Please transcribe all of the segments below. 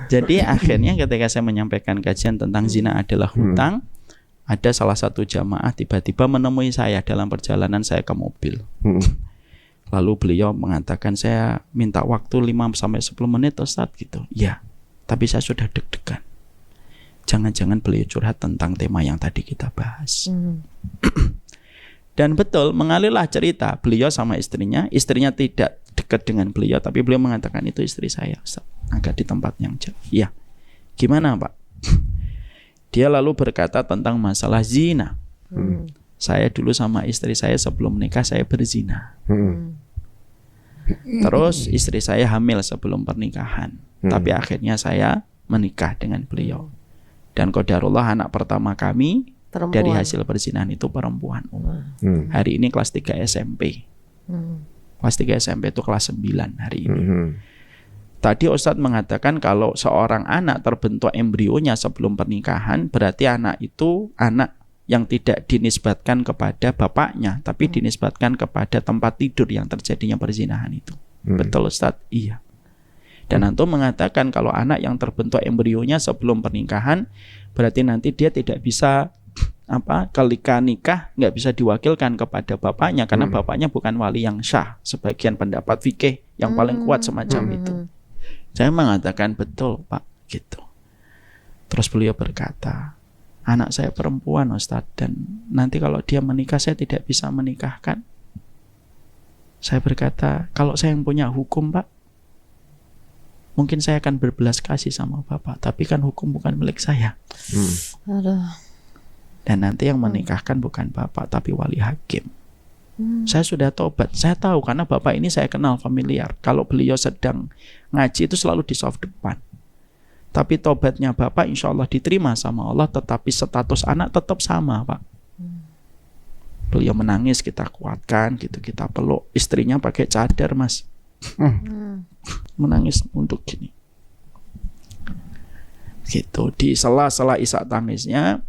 Jadi akhirnya ketika saya menyampaikan kajian tentang zina adalah hutang, ada salah satu jamaah tiba-tiba menemui saya dalam perjalanan saya ke mobil. Lalu beliau mengatakan, saya minta waktu 5-10 menit Ustaz gitu. Ya, tapi saya sudah deg-degan. Jangan-jangan beliau curhat tentang tema yang tadi kita bahas. Dan betul, mengalirlah cerita beliau sama istrinya tidak dekat dengan beliau, tapi beliau mengatakan itu istri saya Ustaz, agak di tempat yang jauh. Ya, gimana Pak? Dia lalu berkata tentang masalah zina. Saya dulu sama istri saya sebelum menikah saya berzina. Terus istri saya hamil sebelum pernikahan, tapi akhirnya saya menikah dengan beliau. Dan qadarullah anak pertama kami perempuan. Dari hasil perzinahan itu perempuan. Hari ini kelas 3 SMP. Kelas 3 SMP itu kelas 9 hari ini. Tadi Ustadz mengatakan kalau seorang anak terbentuk embrionya sebelum pernikahan, berarti anak itu anak yang tidak dinisbatkan kepada bapaknya, tapi dinisbatkan kepada tempat tidur yang terjadinya perzinahan itu. Betul Ustadz? Iya. Dan antum mengatakan kalau anak yang terbentuk embrionya sebelum pernikahan, berarti nanti dia tidak bisa ketika nikah nggak bisa diwakilkan kepada bapaknya karena bapaknya bukan wali yang syah. Sebagian pendapat fikih yang paling kuat semacam itu. Saya mengatakan betul Pak gitu. Terus beliau berkata, anak saya perempuan Ustadz, dan nanti kalau dia menikah saya tidak bisa menikahkan. Saya berkata, kalau saya yang punya hukum Pak, mungkin saya akan berbelas kasih sama Bapak, tapi kan hukum bukan milik saya. Dan nanti yang menikahkan bukan Bapak, tapi wali hakim. Saya sudah tobat. Saya tahu karena Bapak ini saya kenal familiar. Kalau beliau sedang ngaji itu selalu di soft depan. Tapi tobatnya Bapak insya Allah diterima sama Allah, tetapi status anak tetap sama Pak. Beliau menangis, kita kuatkan gitu, kita peluk. Istrinya pakai cadar Mas. Menangis untuk gini. Gitu. Di sela-sela isak tangisnya,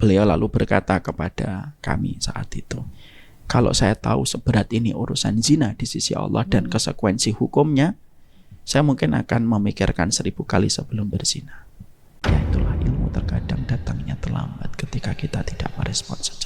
beliau lalu berkata kepada kami saat itu, kalau saya tahu seberat ini urusan zina di sisi Allah dan konsekuensi hukumnya, saya mungkin akan memikirkan 1000 kali sebelum berzina. Ya itulah ilmu terkadang datangnya terlambat ketika kita tidak merespon secara